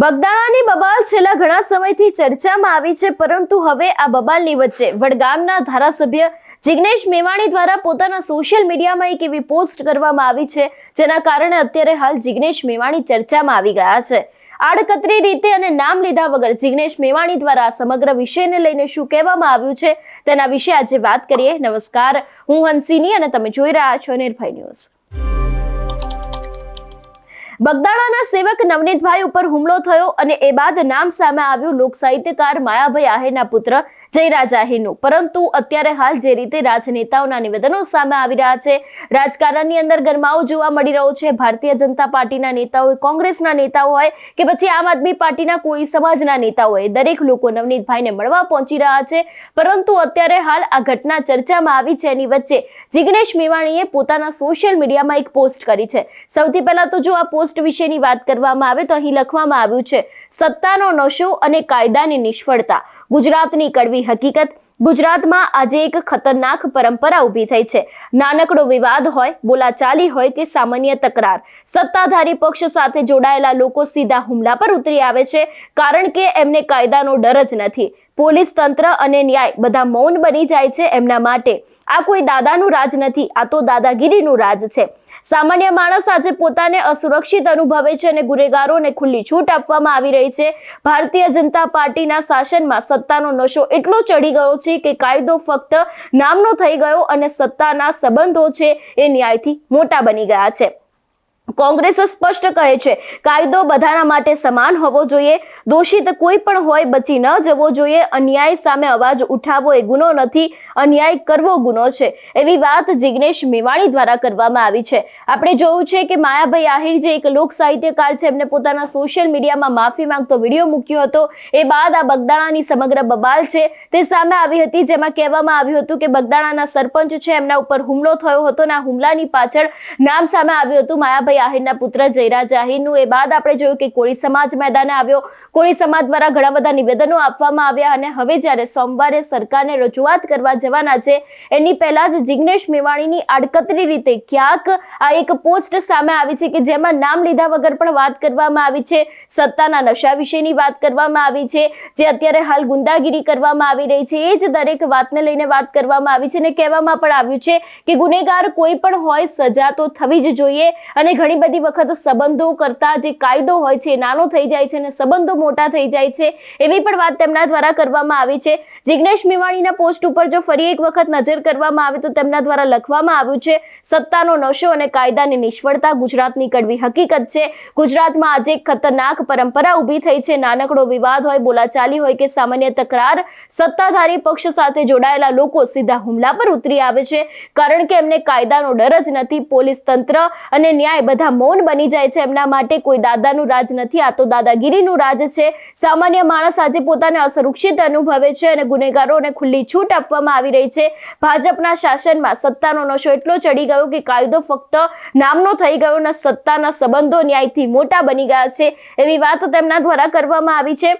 બગદાણાની બબાલ છેલ્લા ઘણા સમયથી ચર્ચામાં આવી છે, પરંતુ હવે આ બબાલની વચ્ચે વડગામના ધારાસભ્ય જિગ્નેશ મેવાણી દ્વારા પોતાના સોશિયલ મીડિયામાં એક એવી પોસ્ટ કરવામાં આવી છે, જેના કારણે અત્યારે હાલ જિગ્નેશ મેવાણી ચર્ચામાં આવી ગયા છે. આડકતરી રીતે અને નામ લીધા વગર જિગ્નેશ મેવાણી દ્વારા સમગ્ર વિષયને લઈને શું કહેવામાં આવ્યું છે તેના વિશે આજે વાત કરીએ. નમસ્કાર, હું હંસિની અને તમે જોઈ રહ્યા છો નિર્ભય ન્યૂઝ. બગદાણાના સેવક નવનીતભાઈ ઉપર હુમલો થયો અને એ બાદ નામ સામે આવ્યું લોક સાહિત્યકાર માયાભાઈ આહિરના પુત્ર જયરાજ આહિરનું. પરંતુ અત્યારે હાલ જે રીતે રાજનેતાઓના નિવેદનો સામે આવી રહ્યા છે, રાજકારણની અંદર ગરમાવો જોવા મળી રહ્યો છે. ભારતીય જનતા પાર્ટીના નેતાઓ, કોંગ્રેસના નેતાઓ હોય કે પછી આમ આદમી પાર્ટીના કોઈ સમાજના નેતાઓ હોય, દરેક લોકો નવનીતભાઈને મળવા પહોંચી રહ્યા છે. પરંતુ અત્યારે હાલ આ ઘટના ચર્ચામાં આવી છે. એની વચ્ચે જિગ્નેશ મેવાણીએ પોતાના સોશિયલ મીડિયામાં એક પોસ્ટ કરી છે. સૌથી પહેલા તો જો આ પોસ્ટ વિશેની વાત કરવામાં આવે તો અહીં લખવામાં આવ્યું છે, સત્તાનો નશો અને કાયદાની નિષ્ફળતા, ગુજરાતની કડવી હકીકત. ગુજરાતમાં આજે એક ખતરનાક પરંપરા ઊભી થઈ છે. નાનકડો વિવાદ હોય, બોલાચાલી હોય કે સામાન્ય તકરાર, સત્તાધારી પક્ષ સાથે જોડાયેલા લોકો સીધા હુમલા પર ઉતરી આવે છે, કારણ કે એમને કાયદાનો ડર જ નથી. પોલીસ તંત્ર અને ન્યાય બધા મૌન બની જાય છે એમના માટે. આ કોઈ દાદાનું રાજ નથી, આ તો દાદાગીરીનું રાજ છે. સામાન્ય માણસ આજે પોતાને અસુરક્ષિત અનુભવે છે અને ગુનેગારોને ખુલ્લી છૂટ આપવામાં આવી રહી છે. ભારતીય જનતા પાર્ટીના શાસનમાં સત્તાનો નશો એટલો ચડી ગયો છે કે કાયદો ફક્ત નામનો થઈ ગયો અને સત્તાના સંબંધો છે એ ન્યાયથી મોટા બની ગયા છે. કોંગ્રેસ સ્પષ્ટ કહે છે, કાયદો બધાના માટે સમાન હોવો જોઈએ. દોષિત કોઈ પણ હોય બચી ન જવો જોઈએ. અન્યાય સામે અવાજ ઉઠાવવો એ ગુનો નથી, અન્યાય કરવો ગુનો છે. એવી વાત જિગ્નેશ મેવાણી દ્વારા કરવામાં આવી છે. આપણે જોયું છે કે માયાભાઈ આહિર જે એક લોક સાહિત્યકાર છે, એમને પોતાના સોશિયલ મીડિયામાં માફી માંગતો વિડીયો મૂક્યો હતો. એ બાદ આ બગદાણાની સમગ્ર બબાલ છે તે સામે આવી હતી, જેમાં કહેવામાં આવ્યું હતું કે બગદાણાના સરપંચ છે એમના ઉપર હુમલો થયો હતો અને આ હુમલાની પાછળ નામ સામે આવ્યું હતું માયાભાઈ આહિરના પુત્ર જયરાજ આહિરનું. એ બાદ આપણે જોયું કે કોળી સમાજ મેદાને આવ્યો. કોળી સમાજ દ્વારા ઘણા બધા નિવેદનો આપવામાં આવ્યા અને હવે જ્યારે સોમવારે સરકારને રજૂઆત કરવા જવાના છે એની પહેલા જ જિગ્નેશ મેવાણીની આડકતરી રીતે ક્યાંક આ એક પોસ્ટ સામે આવી છે કે જેમાં નામ લીધા વગર પણ વાત કરવામાં આવી છે. સત્તાના નશા વિશેની વાત કરવામાં આવી છે, જે અત્યારે હાલ ગુંડાગીરી કરવામાં આવી રહી છે, એ જ દરેક વાતને લઈને વાત કરવામાં આવી છે અને કહેવામાં પણ આવ્યું છે કે ગુનેગાર કોઈ પણ હોય, સજા તો થવી જ જોઈએ. અને ઘણી બધી વખત સંબંધો કરતા જે કાયદો હોય છે નાનો થઈ જાય છે અને સંબંધો મોટા થઈ જાય છે, એવી પણ વાત તેમના દ્વારા કરવામાં આવી છે. જિગ્નેશ મેવાણીના પોસ્ટ ઉપર જો ફરી એક વખત નજર કરવામાં આવે તો તેમના દ્વારા લખવામાં આવ્યું છે, સત્તાનો નશો અને કાયદાની નિષ્ફળતા ગુજરાતની કડવી હકીકત છે. ગુજરાતમાં આજે એક ખતરનાક પરંપરા ઊભી થઈ છે. નાનકડો વિવાદ હોય, બોલાચાલી હોય કે સામાન્ય તકરાર, સત્તાધારી પક્ષ સાથે જોડાયેલા લોકો સીધા હુમલા પર ઉતરી આવે છે, કારણ કે એમને કાયદાનો ડર જ નથી. પોલીસ તંત્ર અને ન્યાય બધા મૌન બની જાય છે એમના માટે. કોઈ દાદાનું રાજ નથી, આ તો દાદાગીરીનું રાજ છે. સામાન્ય માણસ આજે પોતાને અસુરક્ષિત અનુભવે છે અને ગુનેગારોને ખુલ્લી છૂટ આપવામાં આવી રહી છે. ભાજપના શાસનમાં સત્તાનો નશો એટલો ચડી ગયો કે કાયદો ફક્ત નામનો થઈ ગયો અને સત્તાના સંબંધો ન્યાયથી મોટા બની ગયા છે. એવી વાત તેમના દ્વારા કરવામાં આવી છે.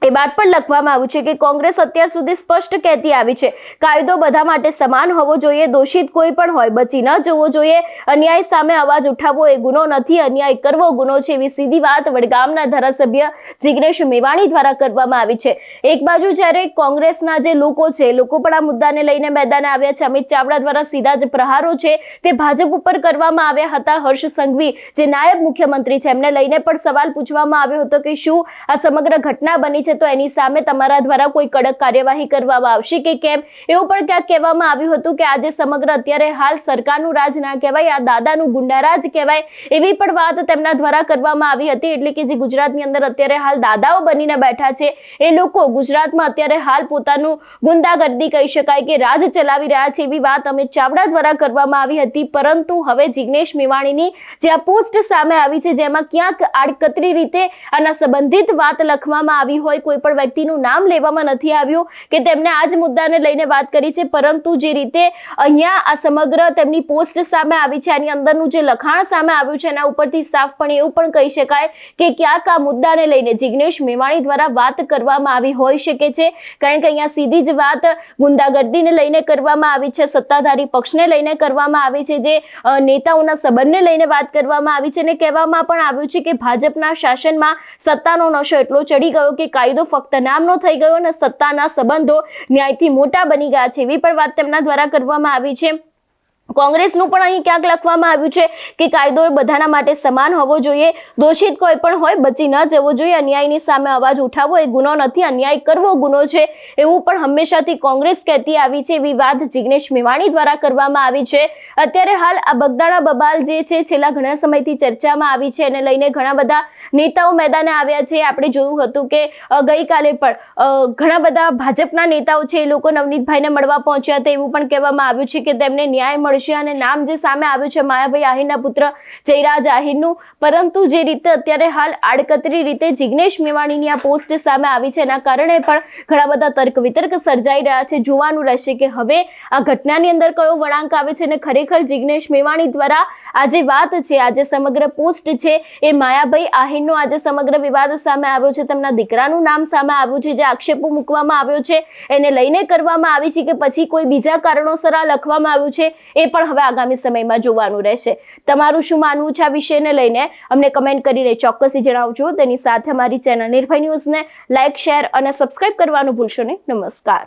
એ બાદ પણ લખવામાં આવ્યું છે કે કોંગ્રેસ અત્યાર સુધી સ્પષ્ટ કહેતી આવી છે, કાયદો બધા માટે સમાન હોવો જોઈએ. દોષિત કોઈ પણ હોય બચી ન જવો જોઈએ. અન્યાય સામે અવાજ ઉઠાવવો એ ગુનો નથી, અન્યાય કરવો ગુનો છે. એવી સીધી વાત વડગામના ધારાસભ્ય જિગ્નેશ મેવાણી દ્વારા કરવામાં આવી છે. એક બાજુ જ્યારે કોંગ્રેસના જે લોકો છે, લોકો પણ આ મુદ્દાને લઈને મેદાને આવ્યા છે. અમિત ચાવડા દ્વારા સીધા જ પ્રહારો છે તે ભાજપ ઉપર કરવામાં આવ્યા હતા. હર્ષ સંઘવી જે નાયબ મુખ્યમંત્રી છે એમને લઈને પણ સવાલ પૂછવામાં આવ્યો હતો કે શું આ સમગ્ર ઘટના બની તો એની સામે તમારા દ્વારા કોઈ કડક કાર્યવાહી કરવામાં આવશે કે કેમ. એવું પણ ક્યાંક કહેવામાં આવ્યું હતું કે આજે સમગ્ર અત્યારે હાલ સરકારનું રાજ ના કહેવાય, આ દાદાનું ગુંડારાજ કહેવાય. એવી પણ વાત તેમના દ્વારા કરવામાં આવી હતી. એટલે કે જે ગુજરાતની અંદર અત્યારે હાલ દાદાઓ બનીને બેઠા છે એ લોકો ગુજરાતમાં અત્યારે હાલ પોતાનું ગુંડાગર્દી કહી શકાય કે રાજ ચલાવી રહ્યા છે, એવી વાત અમિત ચાવડા દ્વારા કરવામાં આવી હતી. પરંતુ હવે જિગ્નેશ મેવાણીની જે આ પોસ્ટ સામે આવી છે, જેમાં ક્યાંક આડકતરી રીતે આના સંબંધિત વાત લખવામાં આવી હોય હોય કોઈ પણ વ્યક્તિનું નામ લેવામાં નથી આવ્યું કે તેમને આ જ મુદ્દાને લઈને વાત કરી છે, પરંતુ જે રીતે અહીંયા આ સમગ્ર તેમની પોસ્ટ સામે આવી છે, આની અંદરનું જે લખાણ સામે આવ્યું છે એના ઉપરથી સાફપણે એવું પણ કહી શકાય કે ક્યાંક આ મુદ્દાને લઈને જિગ્નેશ મેવાણી દ્વારા વાત કરવામાં આવી હોઈ શકે છે, કારણ કે અહીંયા સીધી જ વાત ગુંડાગર્દીને લઈને કરવામાં આવી છે, સત્તાધારી પક્ષને લઈને કરવામાં આવી છે, જે નેતાઓના સંબંધને લઈને વાત કરવામાં આવી છે અને કહેવામાં પણ આવ્યું છે કે ભાજપના શાસનમાં સત્તાનો નશો એટલો ચડી ગયો કે કાયદો ફક્ત નામનો થઈ ગયો અને સત્તાના સંબંધો ન્યાયથી મોટા બની ગયા છે, એવી પણ વાત તેમના દ્વારા કરવામાં આવી છે। કોંગ્રેસનું પણ અહીં ક્યાંક લખવામાં આવ્યું છે કે કાયદો બધાના માટે સમાન હોવો જોઈએ, દોષિત કોઈ પણ હોય બચી ન જવો જોઈએ, અન્યાયની સામે અવાજ ઉઠાવવો એ ગુનો નથી, અન્યાય કરવો ગુનો છે, એવું પણ હંમેશાથી કોંગ્રેસ કહેતી આવી છે, એવી વાત જિગ્નેશ મેવાણી દ્વારા કરવામાં આવી છે। અત્યારે હાલ આ બગદાણા બબાલ જે છે છેલ્લા ઘણા સમયથી ચર્ચામાં આવી છે, એને લઈને ઘણા બધા નેતાઓ મેદાને આવ્યા છે। આપણે જોયું હતું કે ગઈકાલે પણ ઘણા બધા ભાજપના નેતાઓ છે એ લોકો નવનીતભાઈને મળવા પહોંચ્યા હતા, એવું પણ કહેવામાં આવ્યું છે કે તેમને ન્યાય મળશે અને નામ જે સામે આવ્યું છે માયાભાઈ આહિરના પુત્ર જયરાજ આહિરનું, પરંતુ જે રીતે અત્યારે હાલ આડકતરી રીતે જિગ્નેશ મેવાણીની આ પોસ્ટ સામે આવી છે એના કારણે પણ ઘણા બધા તર્ક વિતર્ક સર્જાઈ રહ્યા છે। જોવાનું રહેશે કે હવે આ ઘટનાની અંદર કયો વળાંક આવે છે અને ખરેખર જિગ્નેશ મેવાણી દ્વારા આ જે વાત છે, આ જે સમગ્ર પોસ્ટ છે એ માયાભાઈ આહિરનો આજે સમગ્ર વિવાદ સામે આવ્યો છે, તેમના દીકરાનું નામ સામે આવ્યું છે, જે આક્ષેપો મૂકવામાં આવ્યો છે એને લઈને કરવામાં આવી છે કે પછી કોઈ બીજા કારણોસર આ લખવામાં આવ્યું છે, એ પણ હવે આગામી સમયમાં જોવાનું રહેશે। તમારું શું માનવું છે આ વિષયને લઈને અમને કમેન્ટ કરીને ચોક્કસથી જણાવજો। તેની સાથે અમારી ચેનલ નિર્ભય ન્યૂઝને લાઇક, શેર અને સબસ્ક્રાઇબ કરવાનું ભૂલશો નહીં। નમસ્કાર।